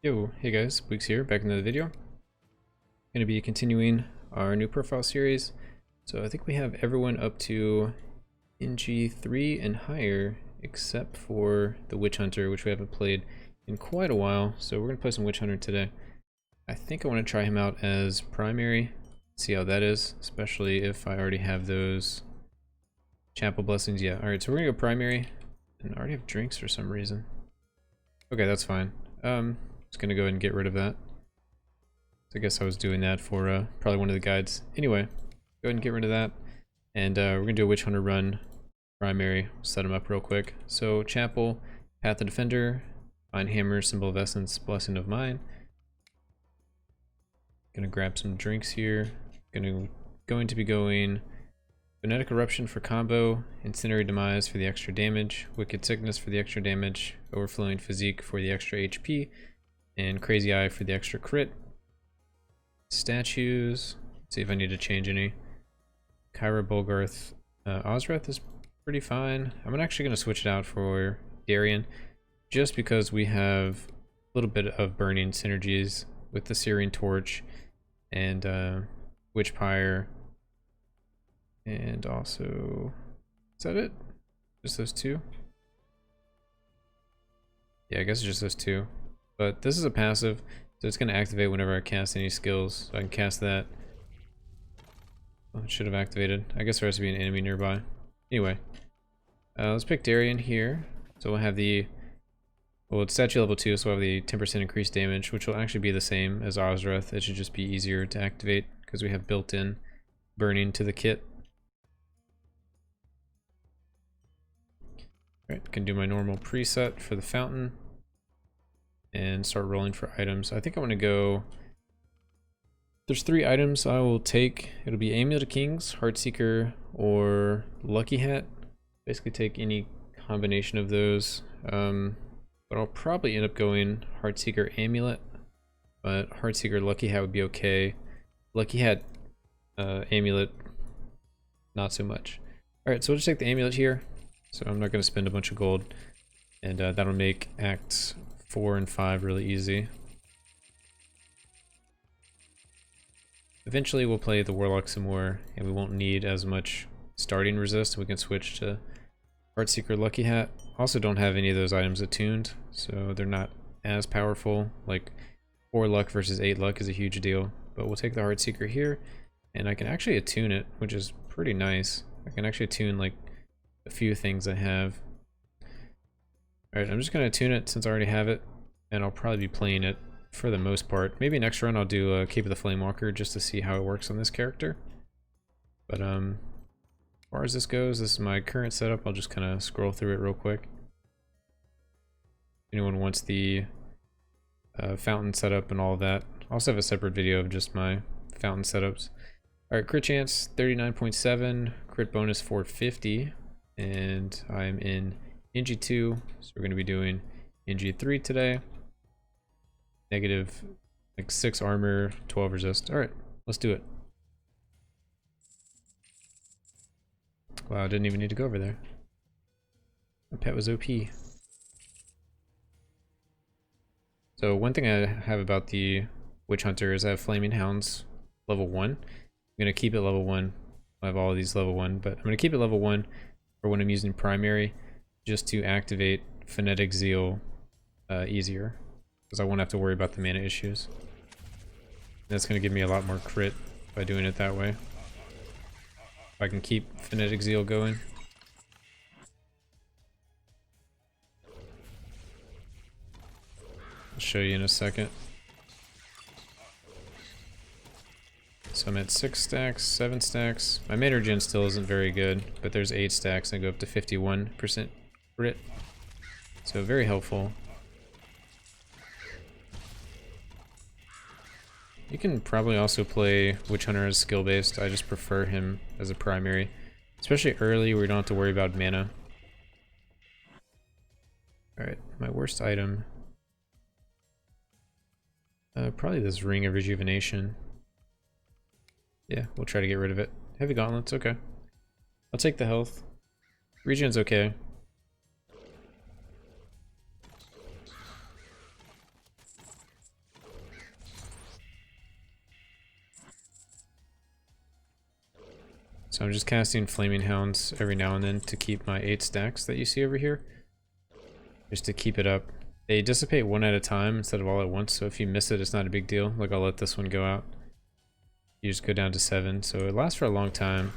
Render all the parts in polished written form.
Yo, hey guys, Bweeks here, back in the video. Going to be continuing our new profile series. So I think we have everyone up to NG+3 and higher, except for the Witch Hunter, which we haven't played in quite a while. So we're going to play some Witch Hunter today. I think I want to try him out as primary, see how that is, especially if I already have those chapel blessings. Yeah, alright, so we're going to go primary, and I already have drinks for some reason. Okay, that's fine. Just gonna go ahead and get rid of that. So I guess I was doing that for probably one of the guides. Anyway, go ahead and get rid of that. And we're gonna do a Witch Hunter run primary. Set them up real quick. So Chapel, Path of Defender, Fine Hammer, Symbol of Essence, Blessing of Mine. Gonna grab some drinks here. Going to be going Phonetic Eruption for combo, Incendiary Demise for the extra damage, Wicked Sickness for the extra damage, Overflowing Physique for the extra HP, and Crazy Eye for the extra crit. Statues, let's see if I need to change any. Kyra Bolgarth, Ozreth is pretty fine. I'm actually going to switch it out for Darian, just because we have a little bit of burning synergies with the Syrian Torch and Witchpire. And also, is that it? Just those two? Yeah, I guess it's just those two. But this is a passive, so it's going to activate whenever I cast any skills. So I can cast that. Oh, it should have activated. I guess there has to be an enemy nearby. Anyway, let's pick Darian here. So we'll have well, it's statue level 2, so we'll have the 10% increased damage, which will actually be the same as Ozreth. It should just be easier to activate because we have built-in burning to the kit. Alright, can do my normal preset for the fountain and start rolling for items. I think I want to go... There's 3 items I will take. It'll be Amulet of Kings, Heartseeker, or Lucky Hat. Basically take any combination of those. But I'll probably end up going Heartseeker Amulet, but Heartseeker Lucky Hat would be okay. Lucky Hat Amulet, not so much. Alright, so we'll just take the Amulet here. So I'm not going to spend a bunch of gold, and that'll make Acts 4 and 5 really easy. Eventually we'll play the Warlock some more, and we won't need as much starting resist. We can switch to Heartseeker Lucky Hat. Also don't have any of those items attuned, so they're not as powerful. Like 4 luck versus 8 luck is a huge deal. But we'll take the Heartseeker here, and I can actually attune it, which is pretty nice. I can actually attune like a few things I have. Alright, I'm just going to tune it since I already have it, and I'll probably be playing it for the most part. Maybe next run I'll do Cape of the Flamewalker just to see how it works on this character. But as far as this goes, this is my current setup. I'll just kind of scroll through it real quick. If anyone wants the fountain setup and all of that, I also have a separate video of just my fountain setups. Alright, crit chance 39.7, crit bonus 450, and I'm in NG2, so we're going to be doing NG3 today. Negative like 6 armor, 12 resist. Alright, let's do it. Wow, I didn't even need to go over there. My pet was OP. So one thing I have about the Witch Hunter is I have Flaming Hounds level 1. I'm going to keep it level 1. I have all of these level 1, but I'm going to keep it level 1 for when I'm using primary, just to activate Phonetic Zeal easier, because I won't have to worry about the mana issues. That's going to give me a lot more crit by doing it that way. If I can keep Phonetic Zeal going. I'll show you in a second. So I'm at 6 stacks, 7 stacks. My mana regen still isn't very good, but there's 8 stacks and I go up to 51% crit. So very helpful. You can probably also play Witch Hunter as skill based. I just prefer him as a primary, especially early where you don't have to worry about mana. Alright, my worst item. Probably this Ring of Rejuvenation. Yeah, we'll try to get rid of it. Heavy Gauntlets, okay. I'll take the health. Regen's okay. So I'm just casting Flaming Hounds every now and then to keep my 8 stacks that you see over here. Just to keep it up. They dissipate one at a time instead of all at once, so if you miss it, it's not a big deal. Like, I'll let this one go out. You just go down to 7, so it lasts for a long time.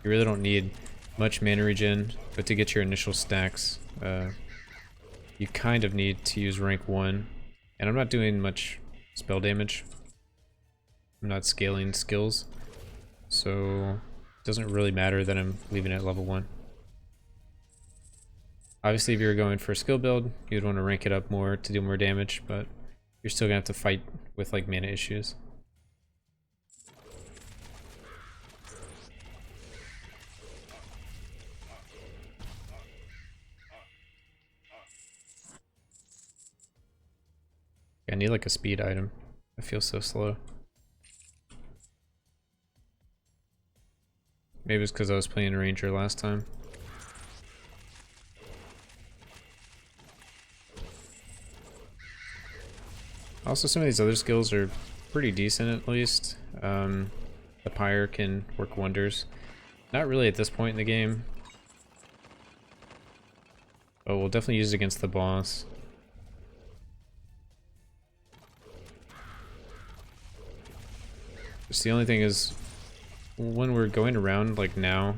You really don't need much mana regen, but to get your initial stacks, you kind of need to use rank 1. And I'm not doing much spell damage. I'm not scaling skills, so it doesn't really matter that I'm leaving it at level 1. Obviously, if you're going for a skill build, you'd want to rank it up more to do more damage, but you're still gonna have to fight with like mana issues. I need like a speed item. I feel so slow. Maybe it's because I was playing Ranger last time. Also, some of these other skills are pretty decent at least. The Pyre can work wonders. Not really at this point in the game. But we'll definitely use it against the boss. Just the only thing is, when we're going around like now,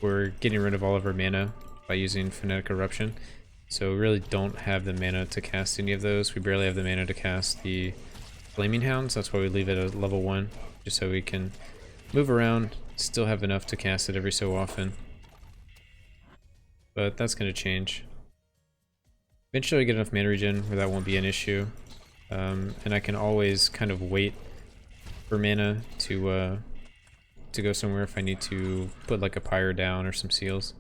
we're getting rid of all of our mana by using Phonetic Eruption. So we really don't have the mana to cast any of those. We barely have the mana to cast the Flaming Hounds. That's why we leave it at level 1, just so we can move around, still have enough to cast it every so often. But that's going to change. Eventually I get enough mana regen where that won't be an issue. And I can always kind of wait for mana to go somewhere if I need to put like a Pyre down or some seals.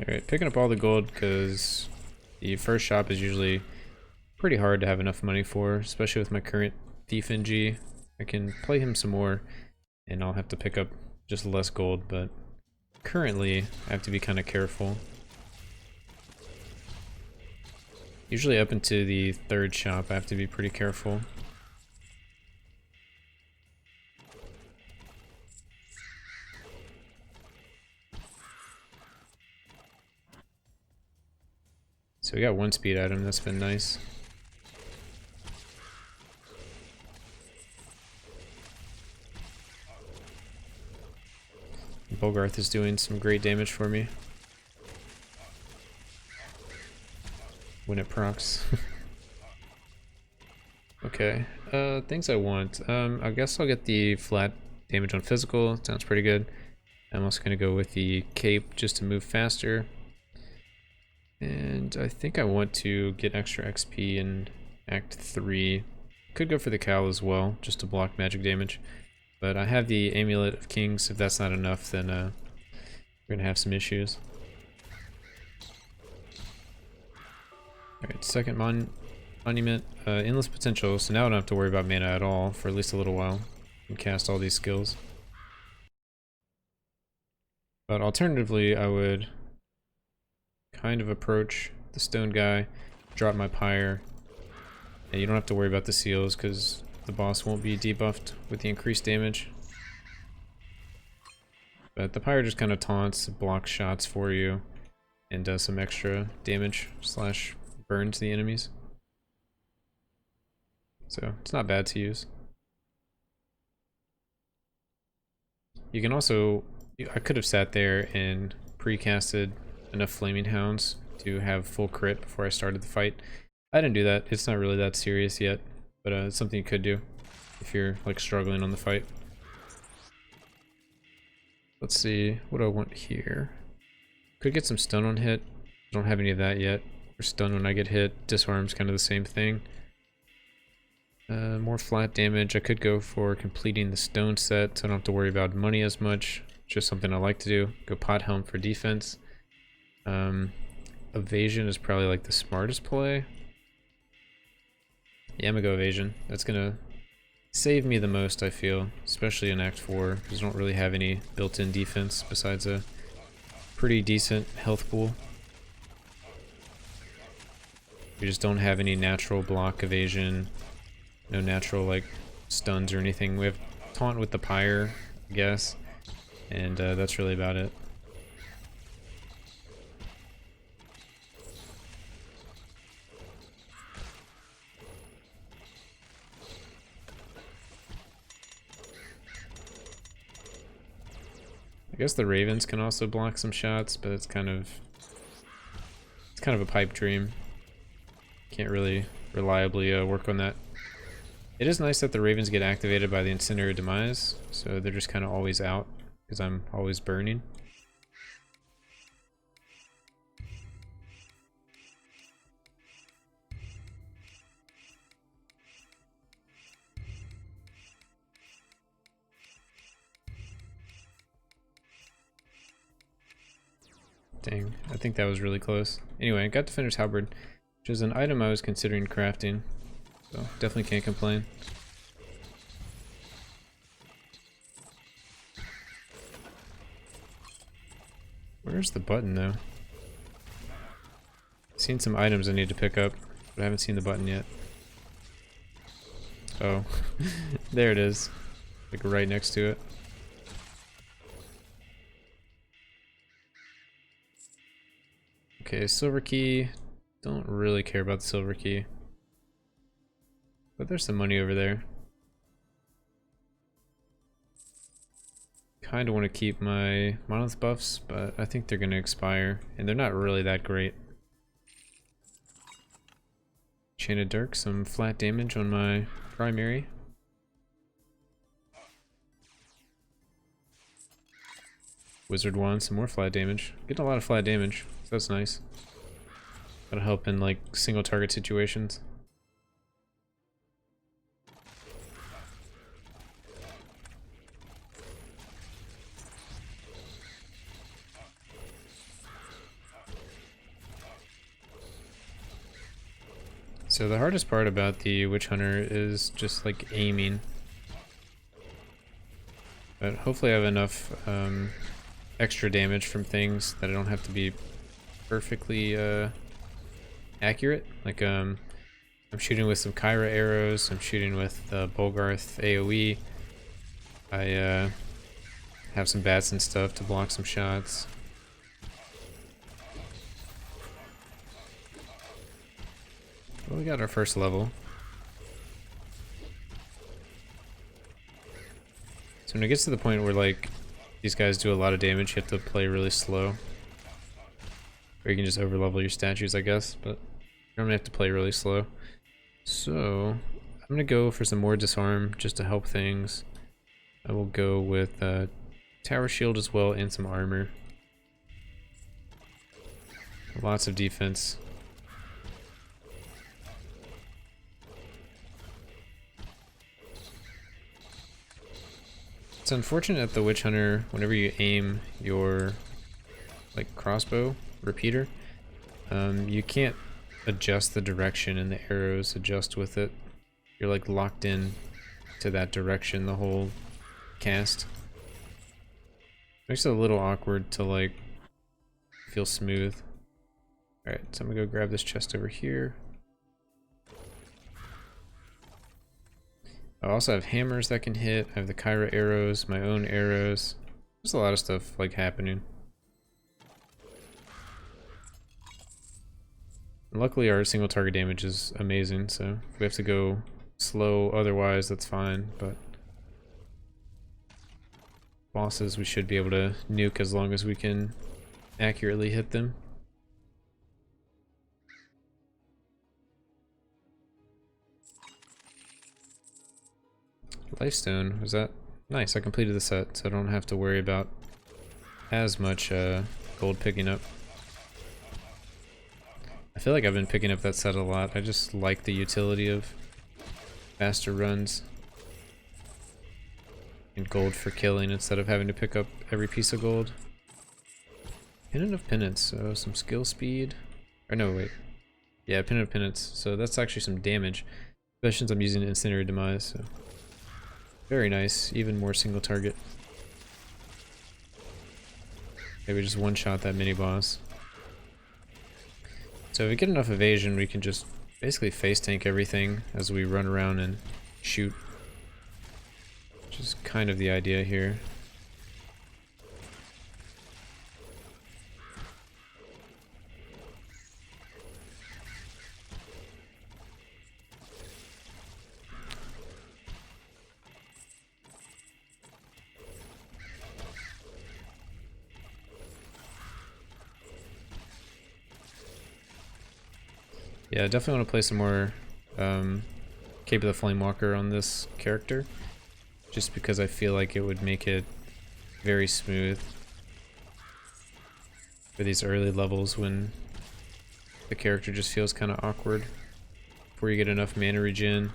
Alright, picking up all the gold because the first shop is usually pretty hard to have enough money for, especially with my current Thief NG. I can play him some more and I'll have to pick up just less gold, but currently I have to be kind of careful. Usually up into the 3rd shop I have to be pretty careful. So we got 1 speed item, that's been nice. Bogarth is doing some great damage for me. When it procs. Okay, things I want. I guess I'll get the flat damage on physical, sounds pretty good. I'm also gonna go with the cape just to move faster. And I think I want to get extra XP in Act 3. Could go for the cowl as well, just to block magic damage. But I have the Amulet of Kings. If that's not enough, then we're gonna have some issues. Alright, second monument, endless potential, so now I don't have to worry about mana at all for at least a little while. And cast all these skills. But alternatively, I would kind of approach the stone guy, drop my Pyre, and you don't have to worry about the seals because the boss won't be debuffed with the increased damage. But the Pyre just kind of taunts, blocks shots for you, and does some extra damage slash burn to the enemies. So it's not bad to use. You can also, I could have sat there and pre-casted enough Flaming Hounds to have full crit before I started the fight. I didn't do that. It's not really that serious yet, but it's something you could do if you're like struggling on the fight. Let's see, what do I want here? Could get some stun on hit. Don't have any of that yet. Or stun when I get hit. Disarm's kind of the same thing. More flat damage. I could go for completing the stone set, so I don't have to worry about money as much. Just something I like to do. Go pot helm for defense. Evasion is probably like the smartest play. Yeah, I'm gonna go evasion. That's gonna save me the most, I feel, especially in Act 4, because I don't really have any built-in defense besides a pretty decent health pool. We just don't have any natural block evasion, no natural like stuns or anything. We have taunt with the pyre, I guess, and that's really about it. I guess the ravens can also block some shots, but it's kind of a pipe dream. Can't really reliably work on that. It is nice that the ravens get activated by the incendiary demise, so they're just kind of always out because I'm always burning. Dang, I think that was really close. Anyway, I got Defender's Halberd, which is an item I was considering crafting, so definitely can't complain. Where's the button though? Seen some items I need to pick up, but I haven't seen the button yet. Oh, there it is, like right next to it. Okay, silver key. Don't really care about the silver key. But there's some money over there. Kind of want to keep my monolith buffs, but I think they're going to expire. And they're not really that great. Chain of Dirk, some flat damage on my primary. Wizard Wand, some more flat damage. Getting a lot of flat damage, so that's nice. That'll help in like single target situations. So the hardest part about the Witch Hunter is just like aiming. But hopefully I have enough extra damage from things that I don't have to be perfectly accurate. Like I'm shooting with some Kyra arrows, I'm shooting with Bolgarth AoE. I have some bats and stuff to block some shots. Well, we got our first level. So when it gets to the point where like these guys do a lot of damage, you have to play really slow. Or you can just overlevel your statues, I guess, but you normally have to play really slow. So I'm gonna go for some more disarm just to help things. I will go with tower shield as well and some armor. Lots of defense. It's unfortunate that the Witch Hunter, whenever you aim your like crossbow repeater, you can't adjust the direction and the arrows adjust with it. You're like locked in to that direction the whole cast. Makes it a little awkward to like feel smooth. Alright, so I'm gonna go grab this chest over here. I also have hammers that can hit. I have the Kyra arrows, my own arrows. There's a lot of stuff like happening. And luckily our single target damage is amazing, so if we have to go slow otherwise, that's fine, but bosses we should be able to nuke as long as we can accurately hit them. Lifestone, was that? Nice, I completed the set, so I don't have to worry about as much gold picking up. I feel like I've been picking up that set a lot. I just like the utility of faster runs and gold for killing instead of having to pick up every piece of gold. Pendant of Penance, so some skill speed. Or no, wait. Yeah, Pendant of Penance, so that's actually some damage. Especially since I'm using Incendiary Demise, so very nice, even more single target. Maybe just one shot that mini boss. So if we get enough evasion, we can just basically face tank everything as we run around and shoot. Which is kind of the idea here. Yeah, I definitely want to play some more Cape of the Flamewalker on this character, just because I feel like it would make it very smooth for these early levels when the character just feels kind of awkward before you get enough mana regen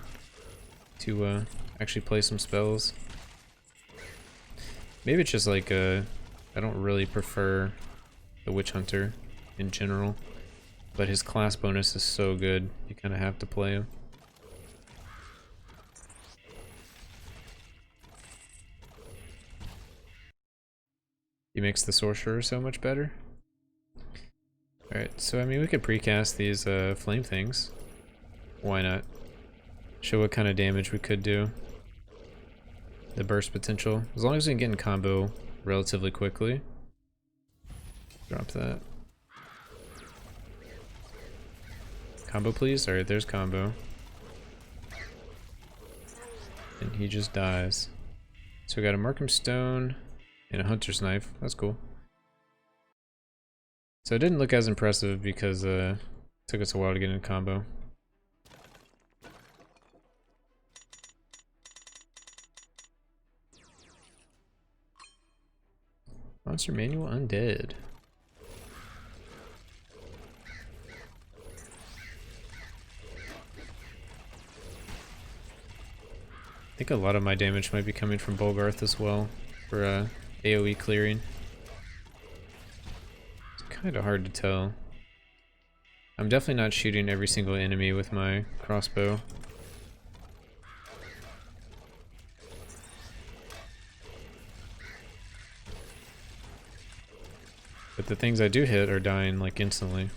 to actually play some spells. Maybe it's just like I don't really prefer the Witch Hunter in general. But his class bonus is so good, you kind of have to play him. He makes the sorcerer so much better. Alright, so I mean we could precast these flame things. Why not? Show what kind of damage we could do. The burst potential. As long as we can get in combo relatively quickly. Drop that. Combo please? Alright, there's combo. And he just dies. So we got a Markham Stone and a Hunter's Knife. That's cool. So it didn't look as impressive because it took us a while to get in combo. Monster Manual Undead. I think a lot of my damage might be coming from Bolgarth as well for AoE clearing. It's kind of hard to tell. I'm definitely not shooting every single enemy with my crossbow. But the things I do hit are dying like instantly.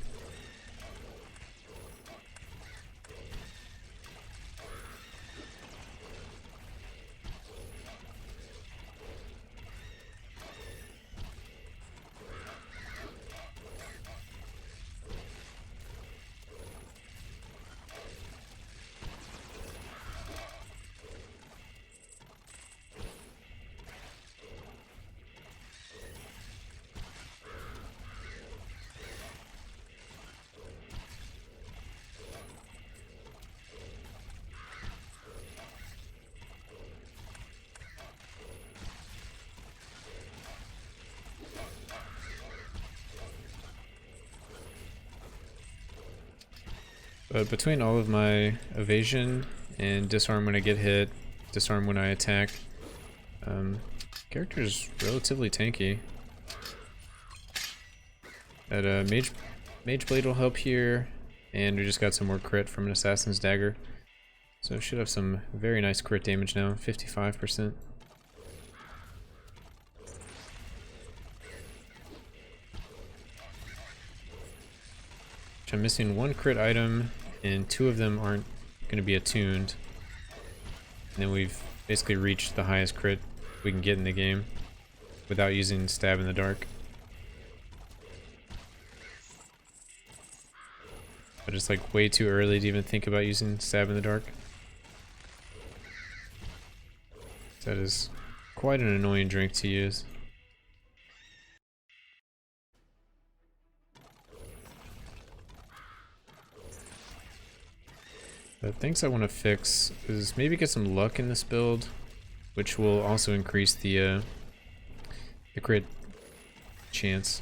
But between all of my evasion and disarm when I get hit, disarm when I attack, character is relatively tanky. That mage blade will help here, and we just got some more crit from an assassin's dagger. So we should have some very nice crit damage now, 55%. I'm missing one crit item, and two of them aren't going to be attuned. And then we've basically reached the highest crit we can get in the game without using Stab in the Dark. But it's like way too early to even think about using Stab in the Dark. That is quite an annoying drink to use. The things I want to fix is maybe get some luck in this build, which will also increase the crit chance.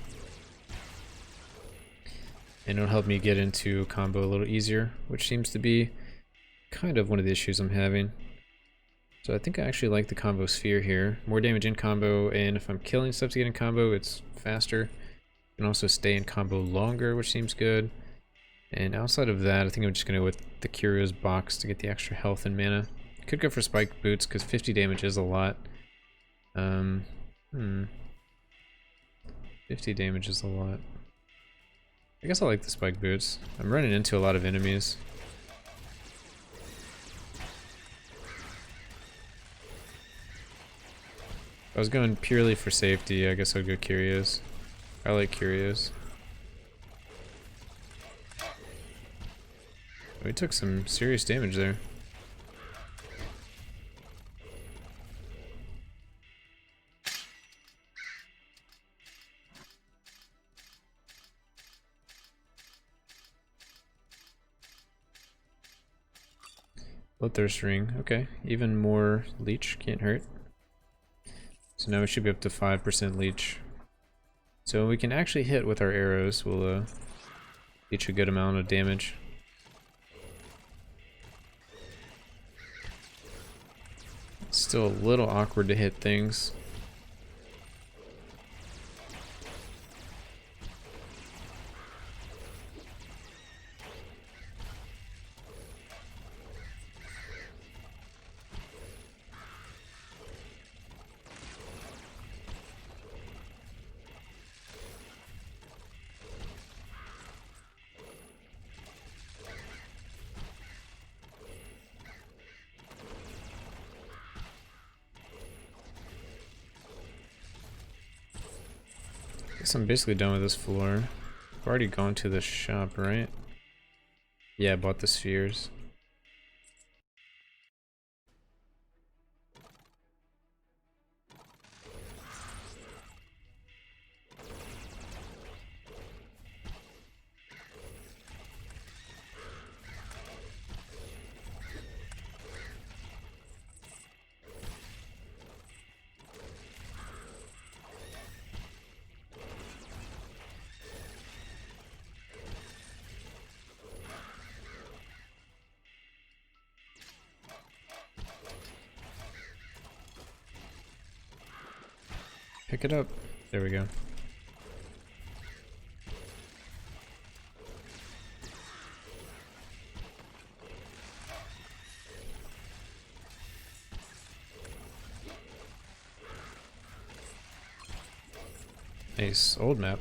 And it'll help me get into combo a little easier, which seems to be kind of one of the issues I'm having. So I think I actually like the combo sphere here. More damage in combo, and if I'm killing stuff to get in combo, it's faster. You can also stay in combo longer, which seems good. And outside of that, I think I'm just going to go with the Curio's Box to get the extra health and mana. Could go for Spike Boots, because 50 damage is a lot. 50 damage is a lot. I guess I like the spike boots. I'm running into a lot of enemies. If I was going purely for safety, I guess I'd go curios. I like curios. We took some serious damage there. Bloodthirst ring, okay. Even more leech, can't hurt. So now we should be up to 5% leech. So we can actually hit with our arrows, we'll leech a good amount of damage. It's still a little awkward to hit things. Guess I'm basically done with this floor. I've already gone to the shop, right? Yeah, I bought the spheres. Pick it up. There we go. Nice. Old map.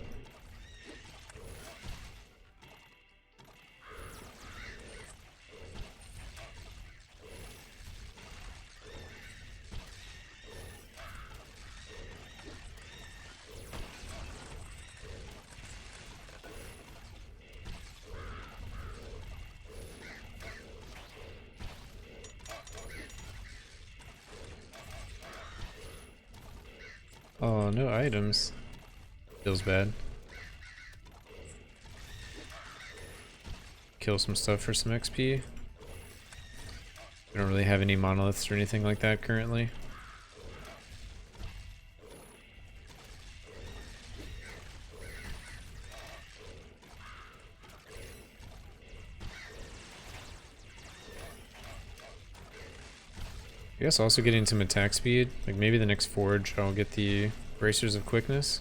Oh, no items. Feels bad. Kill some stuff for some XP. We don't really have any monoliths or anything like that currently. I guess also getting some attack speed. Like maybe the next forge I'll get the bracers of quickness.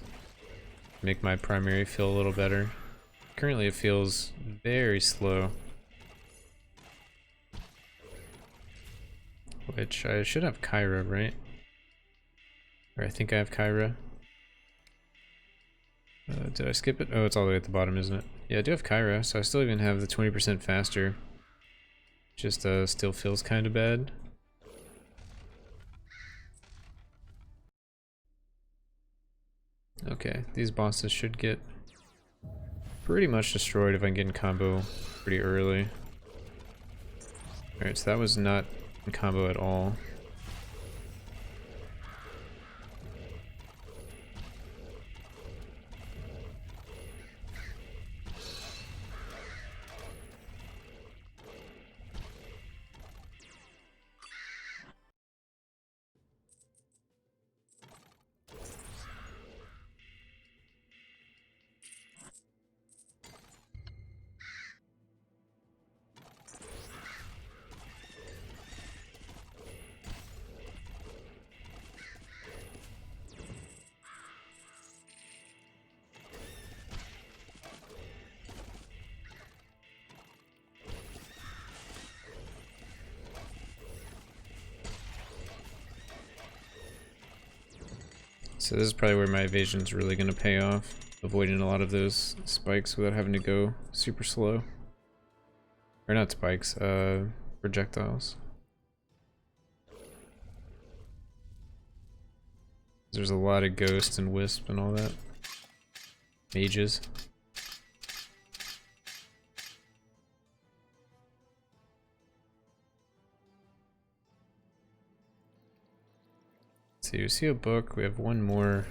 Make my primary feel a little better. Currently it feels very slow. Which I should have Kyra, right? Or I think I have Kyra. Did I skip it? Oh, it's all the way at the bottom, isn't it? Yeah, I do have Kyra, so I still even have the 20% faster. Just still feels kind of bad. Okay, these bosses should get pretty much destroyed if I get in combo pretty early. Alright, so that was not in combo at all. So this is probably where my evasion's really going to pay off. avoiding a lot of those spikes without having to go super slow. Or not spikes, projectiles. There's a lot of ghosts and wisp and all that. Mages. Let's see, we see a book. We have one more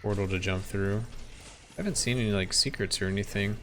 portal to jump through. I haven't seen any like secrets or anything.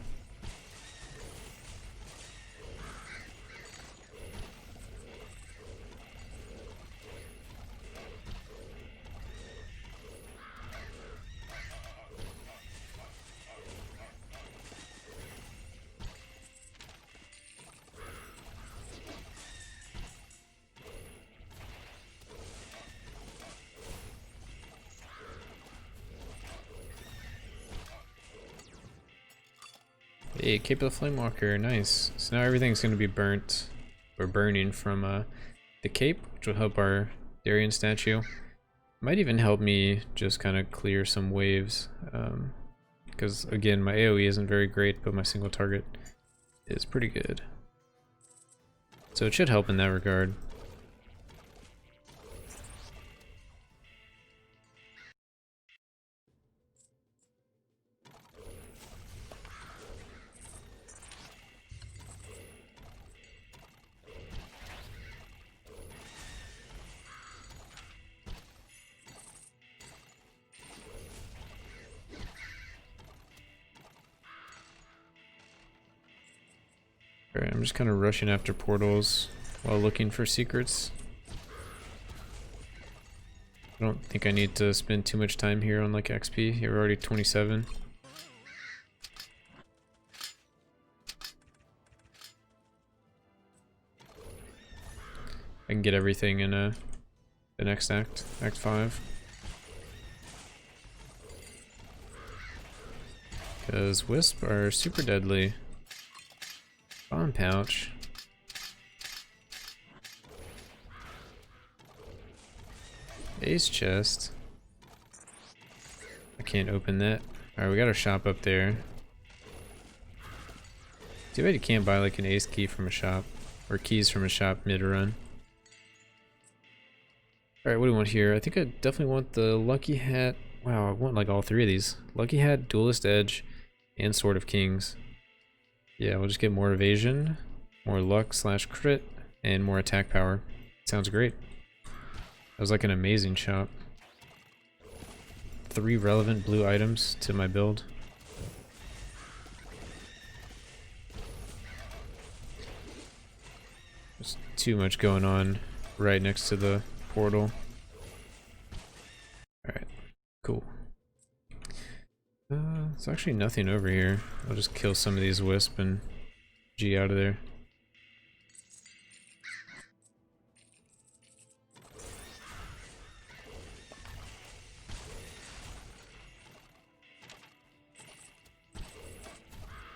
Hey, Cape of the Flamewalker, nice. So now everything's going to be burnt, or burning from the cape, which will help our Darien statue. Might even help me just kind of clear some waves, because again, my AoE isn't very great, but my single target is pretty good. So it should help in that regard. Alright, I'm just kind of rushing after portals while looking for secrets. I don't think I need to spend too much time here on like XP. You're already 27. I can get everything in the next act, Act 5. Because Wisp are super deadly. Bomb pouch. Ace chest. I can't open that. Alright, we got our shop up there. Too bad you can't buy like an ace key from a shop. Or keys from a shop mid-run. Alright, what do we want here? I think I definitely want the Lucky Hat. Wow, I want like all three of these. Lucky Hat, Duelist Edge, and Sword of Kings. Yeah, we'll just get more evasion, more luck / crit, and more attack power. Sounds great. That was like an amazing shop. 3 relevant blue items to my build. There's too much going on right next to the portal. Alright, cool. There's actually nothing over here. I'll just kill some of these wisp and G out of there.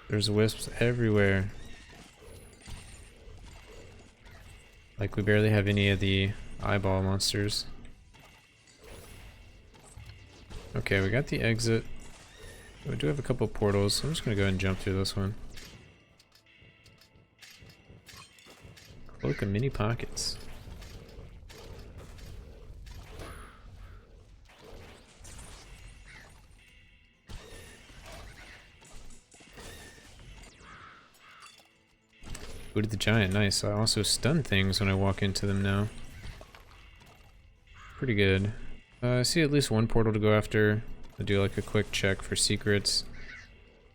There's wisps everywhere. Like we barely have any of the eyeball monsters. Okay, we got the exit. We do have a couple portals, so I'm just gonna go ahead and jump through this one. Cloak of mini pockets. Booted the giant, nice. I also stun things when I walk into them now. Pretty good. I see at least one portal to go after. I'll do like a quick check for secrets,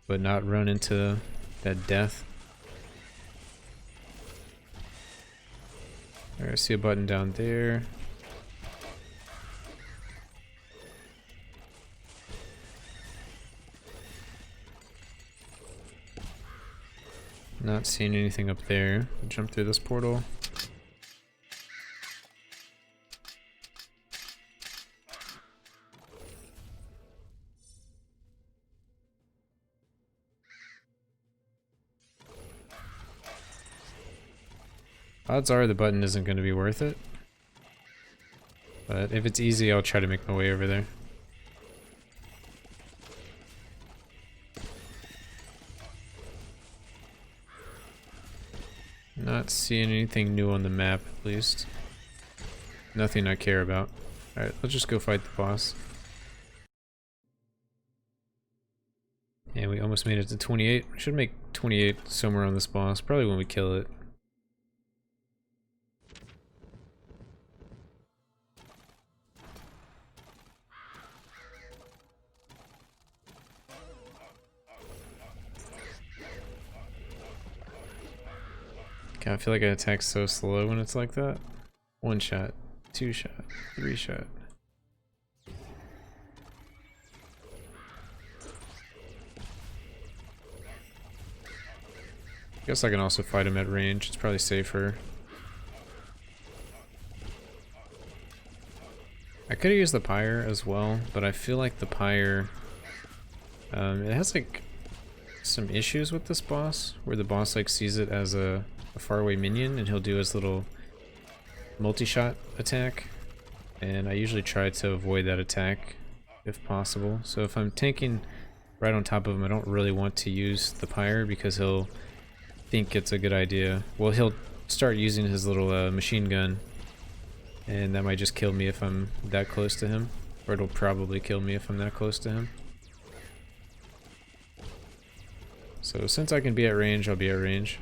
but not run into that death. Alright, I see a button down there. Not seeing anything up there. I'll jump through this portal. Odds are the button isn't going to be worth it. But if it's easy, I'll try to make my way over there. Not seeing anything new on the map, at least. Nothing I care about. Alright, let's just go fight the boss. And we almost made it to 28. We should make 28 somewhere on this boss, probably when we kill it. God, I feel like I attack so slow when it's like that. 1 shot, 2 shot, 3 shot. Guess I can also fight him at range, it's probably safer. I could have used the pyre as well, but I feel like the pyre, it has like some issues with this boss, where the boss like sees it as a faraway minion and he'll do his little multi-shot attack, and I usually try to avoid that attack if possible. So if I'm tanking right on top of him, I don't really want to use the pyre because he'll think it's a good idea. Well, he'll start using his little machine gun, and that might just kill me if I'm that close to him, or it'll probably kill me if I'm that close to him. So since I can be at range, I'll be at range.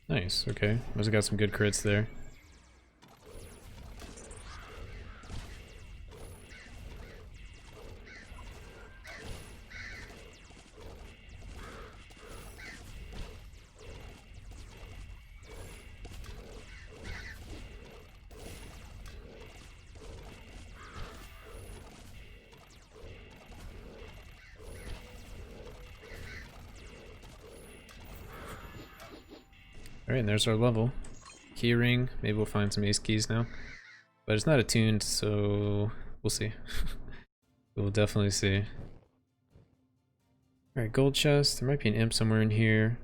Nice, okay. Must have got some good crits there. Alright, and there's our level. Key ring, maybe we'll find some ace keys now. But it's not attuned, so we'll see. We'll definitely see. Alright, gold chest. There might be an imp somewhere in here.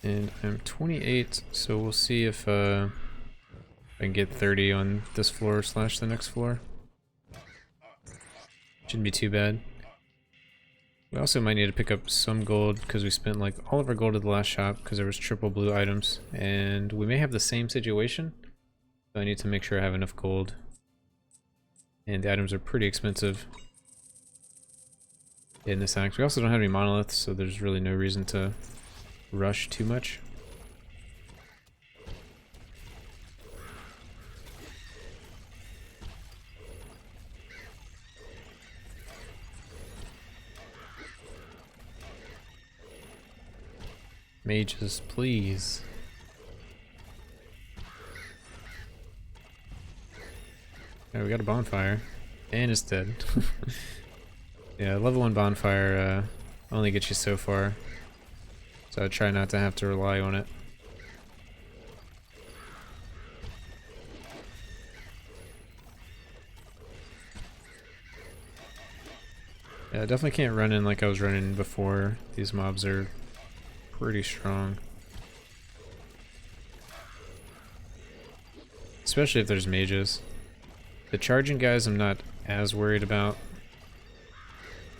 And I'm 28, so we'll see if I can get 30 on this floor slash the next floor. Shouldn't be too bad. We also might need to pick up some gold because we spent like all of our gold at the last shop because there was triple blue items, and we may have the same situation. So I need to make sure I have enough gold. And the items are pretty expensive in this act. We also don't have any monoliths, so there's really no reason to rush too much. Mages, please. Yeah, we got a bonfire. And it's dead. Yeah, level 1 bonfire only gets you so far. So I try not to have to rely on it. Yeah, I definitely can't run in like I was running before. These mobs are pretty strong. Especially if there's mages. The charging guys I'm not as worried about.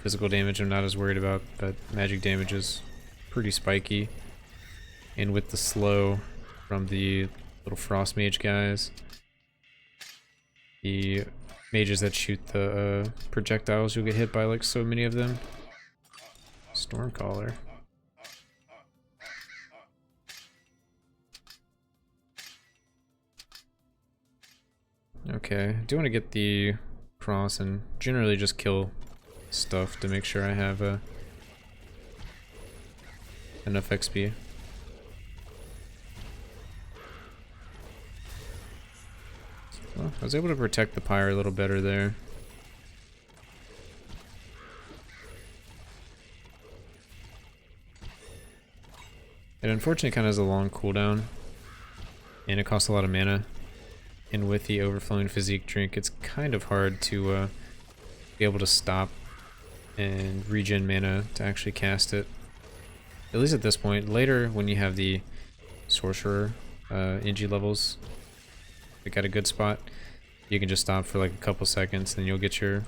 Physical damage I'm not as worried about, but magic damage is pretty spiky. And with the slow from the little frost mage guys, the mages that shoot the projectiles, you'll get hit by like so many of them. Stormcaller. Okay, I do want to get the cross and generally just kill stuff to make sure I have enough XP. Well, I was able to protect the pyre a little better there. It unfortunately kind of has a long cooldown, and it costs a lot of mana. And with the overflowing physique drink, it's kind of hard to be able to stop and regen mana to actually cast it. At least at this point. Later, when you have the sorcerer NG levels, they got a good spot, you can just stop for like a couple seconds, and you'll get your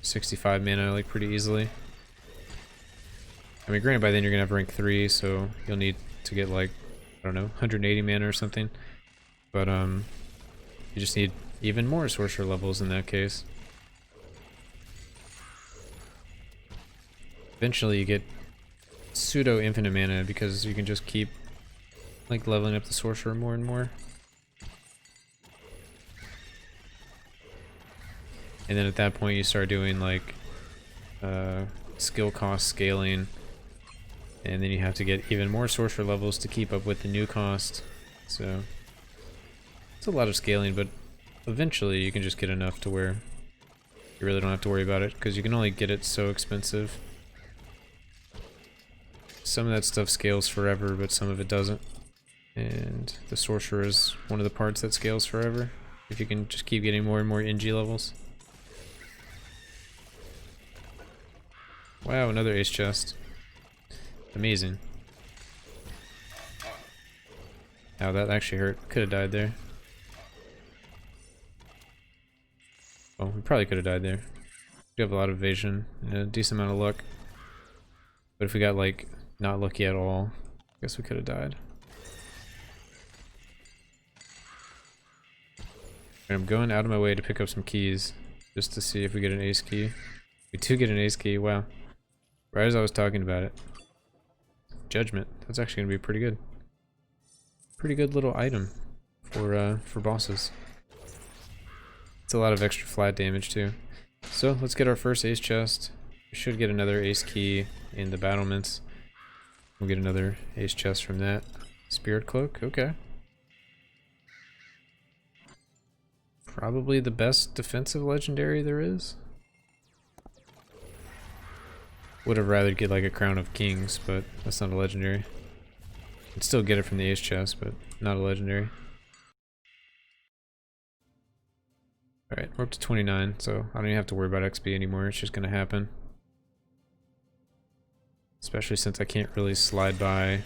65 mana like pretty easily. I mean, granted, by then you're gonna have rank 3, so you'll need to get like, I don't know, 180 mana or something. But you just need even more sorcerer levels in that case. Eventually you get pseudo infinite mana because you can just keep like leveling up the sorcerer more and more. And then at that point you start doing like skill cost scaling, and then you have to get even more sorcerer levels to keep up with the new cost. So it's a lot of scaling, but eventually you can just get enough to where you really don't have to worry about it, because you can only get it so expensive. Some of that stuff scales forever, but some of it doesn't. And the sorcerer is one of the parts that scales forever, if you can just keep getting more and more NG levels. Wow, another ace chest. Amazing. Ow, that actually hurt. Could have died there. Well, we probably could have died there. We have a lot of evasion and a decent amount of luck. But if we got like not lucky at all, I guess we could have died. And I'm going out of my way to pick up some keys just to see if we get an ace key. We do get an ace key, wow. Right as I was talking about it. Judgment. That's actually gonna be pretty good. Pretty good little item for bosses. It's a lot of extra flat damage too. So let's get our first ace chest. We should get another ace key in the battlements. We'll get another ace chest from that. Spirit cloak, okay. Probably the best defensive legendary there is. Would have rather get like a crown of kings, but that's not a legendary. I'd still get it from the ace chest, but not a legendary. Alright, we're up to 29, so I don't even have to worry about XP anymore. It's just gonna happen. Especially since I can't really slide by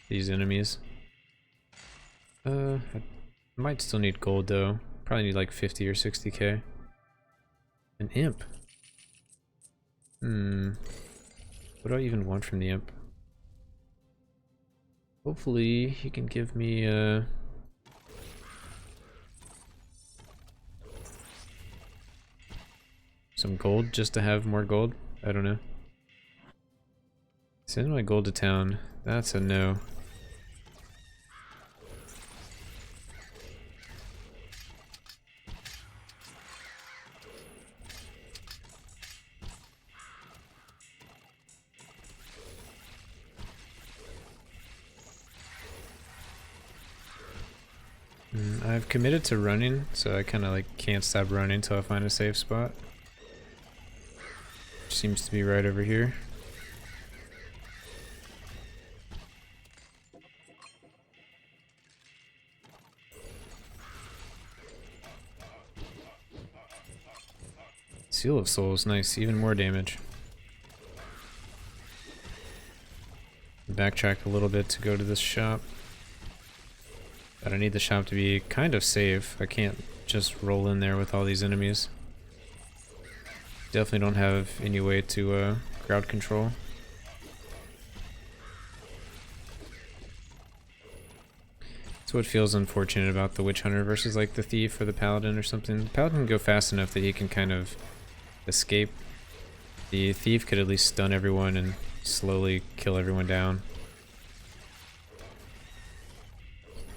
these enemies. I might still need gold though. Probably need like 50 or 60k. An imp. What do I even want from the imp? Hopefully he can give me some gold just to have more gold. I don't know. Send my gold to town. That's a no. I've committed to running, so I kind of like can't stop running until I find a safe spot. Which seems to be right over here. Seal of Souls, nice, even more damage. Backtrack a little bit to go to this shop. But I need the shop to be kind of safe. I can't just roll in there with all these enemies. Definitely don't have any way to crowd control. That's what feels unfortunate about the Witch Hunter versus like the Thief or the Paladin or something. The Paladin can go fast enough that he can kind of escape. The Thief could at least stun everyone and slowly kill everyone down.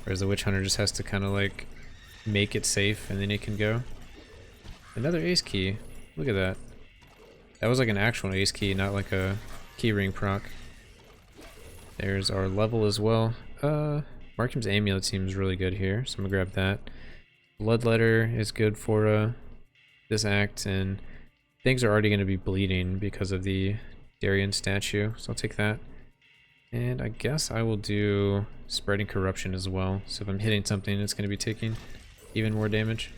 Whereas the Witch Hunter just has to kind of like make it safe and then it can go. Another ace key. Look at that. That was like an actual ace key, not like a keyring proc. There's our level as well. Markham's Amulet seems really good here, so I'm gonna grab that. Bloodletter is good for this act, and things are already going to be bleeding because of the Darien statue, so I'll take that. And I guess I will do Spreading Corruption as well, so if I'm hitting something, it's going to be taking even more damage.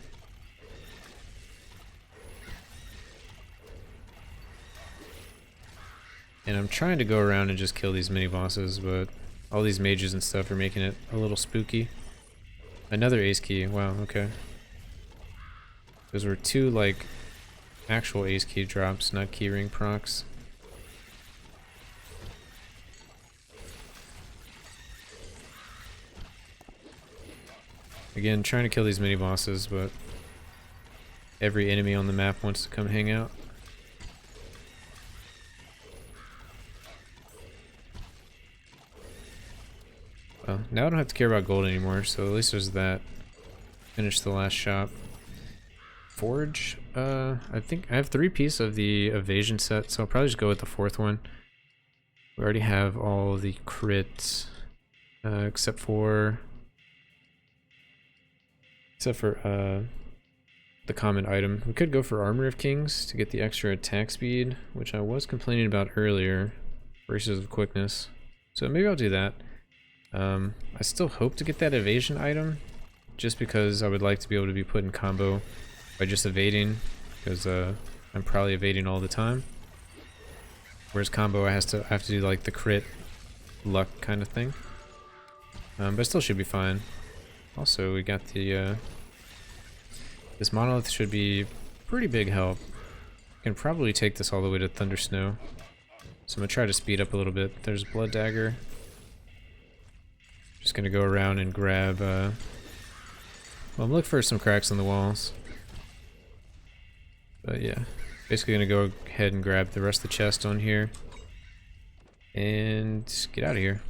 And I'm trying to go around and just kill these mini bosses, but all these mages and stuff are making it a little spooky. Another ace key, wow, okay. Those were two, like, actual ace key drops, not keyring procs. Again, trying to kill these mini bosses, but every enemy on the map wants to come hang out. Well, now I don't have to care about gold anymore, so at least there's that. Finish the last shop. Forge, I think I have 3 pieces of the evasion set, so I'll probably just go with the 4th one. We already have all the crits, except for the common item. We could go for Armor of Kings to get the extra attack speed, which I was complaining about earlier. Braces of Quickness. So maybe I'll do that. I still hope to get that evasion item, just because I would like to be able to be put in combo by just evading, because I'm probably evading all the time. Whereas combo, I have to do like the crit luck kind of thing. But it still should be fine. Also, we got the this monolith should be pretty big help. Can probably take this all the way to Thunder Snow. So I'm gonna try to speed up a little bit. There's Blood Dagger. Just gonna go around and grab. Well, I'm looking for some cracks on the walls. But yeah, basically gonna go ahead and grab the rest of the chest on here and get out of here.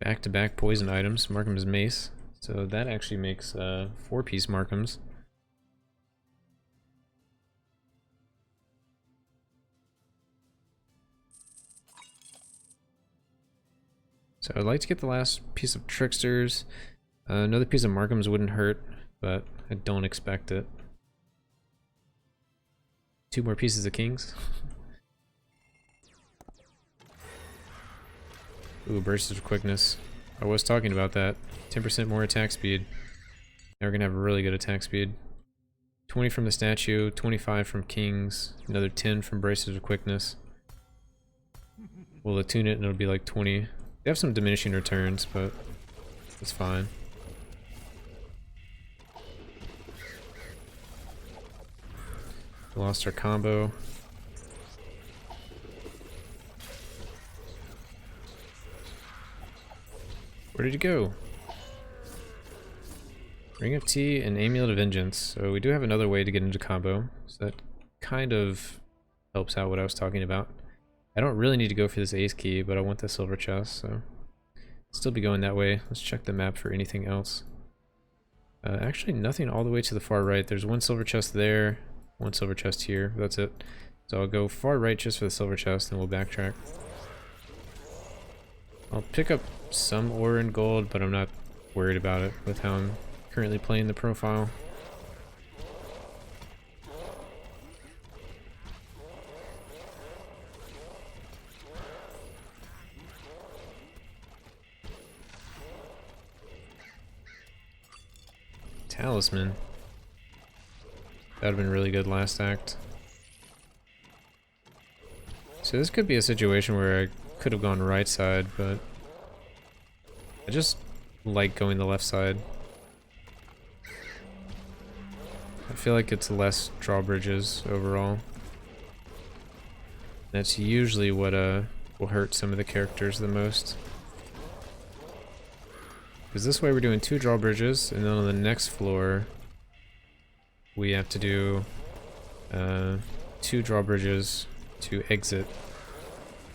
Back-to-back poison items. Markham's Mace. So that actually makes 4-piece Markham's. So I'd like to get the last piece of Tricksters. Another piece of Markham's wouldn't hurt, but I don't expect it. 2 more pieces of Kings. Ooh, Bursts of Quickness. I was talking about that. 10% more attack speed. Now we're gonna have a really good attack speed. 20 from the statue, 25 from Kings, another 10 from Braces of Quickness. We'll attune it and it'll be like 20. They have some diminishing returns, but it's fine. We lost our combo. Where did he go? Ring of Tea and Amulet of Vengeance. So we do have another way to get into combo. So that kind of helps out what I was talking about. I don't really need to go for this ace key, but I want the silver chest, so still be going that way. Let's check the map for anything else. Actually, nothing all the way to the far right. There's 1 silver chest there, 1 silver chest here. That's it. So I'll go far right just for the silver chest, and we'll backtrack. I'll pick up some ore and gold, but I'm not worried about it with how I'm currently playing the profile. Talisman. That would have been really good last act. So this could be a situation where I could have gone right side, but I just like going the left side. I feel like it's less drawbridges overall. That's usually what will hurt some of the characters the most. Because this way we're doing 2 drawbridges, and then on the next floor we have to do 2 drawbridges to exit.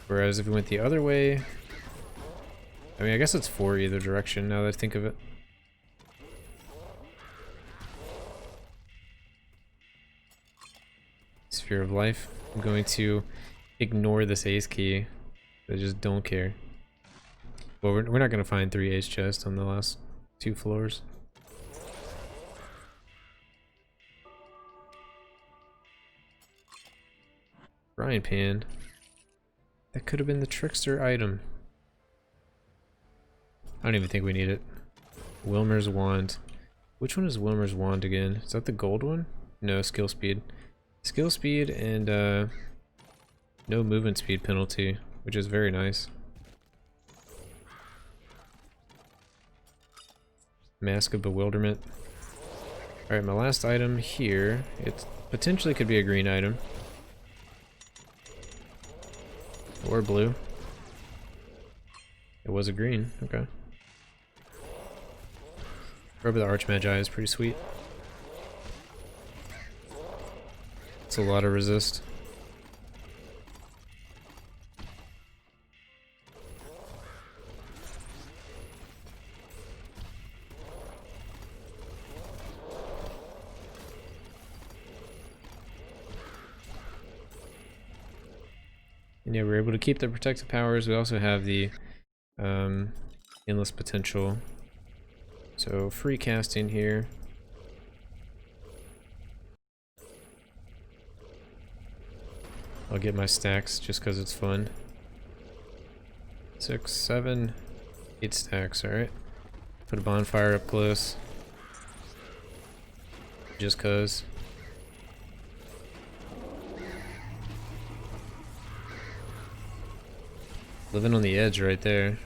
Whereas if we went the other way, I mean, I guess it's 4 either direction now that I think of it. Sphere of Life. I'm going to ignore this ace key. I just don't care. Well, we're not gonna find 3 ace chests on the last 2 floors. Frying pan. That could have been the trickster item. I don't even think we need it. Wilmer's wand. Which one is Wilmer's wand again? Is that the gold one? No, skill speed. Skill speed and no movement speed penalty, which is very nice. Mask of Bewilderment. Alright, my last item here. It potentially could be a green item. Or blue. It was a green, okay. Robe of the Archmagi is pretty sweet. It's a lot of resist. And yeah, we're able to keep the protective powers. We also have the endless potential. So free casting here. I'll get my stacks just because it's fun. 6, 7, 8 stacks, alright. Put a bonfire up close. Just cause. Living on the edge right there.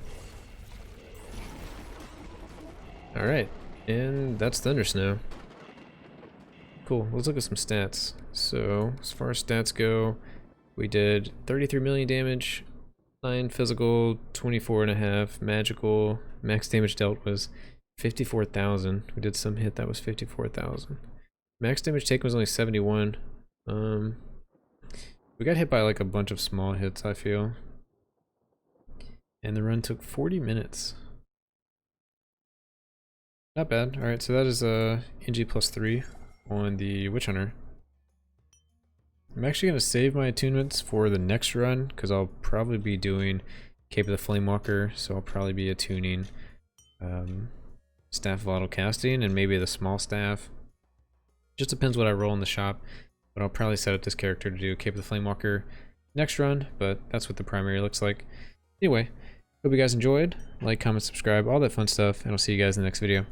Alright, and that's Thunder Snow. Cool, let's look at some stats. So, as far as stats go, we did 33 million damage, 9 physical, 24.5 magical. Max damage dealt was 54,000. We did some hit that was 54,000. Max damage taken was only 71. We got hit by like a bunch of small hits, I feel. And the run took 40 minutes. Not bad. Alright, so that is NG+3 on the Witch Hunter. I'm actually going to save my attunements for the next run, because I'll probably be doing Cape of the Flamewalker, so I'll probably be attuning Staff Volatile Casting and maybe the small staff. Just depends what I roll in the shop, but I'll probably set up this character to do Cape of the Flamewalker next run, but that's what the primary looks like. Anyway, hope you guys enjoyed. Like, comment, subscribe, all that fun stuff, and I'll see you guys in the next video.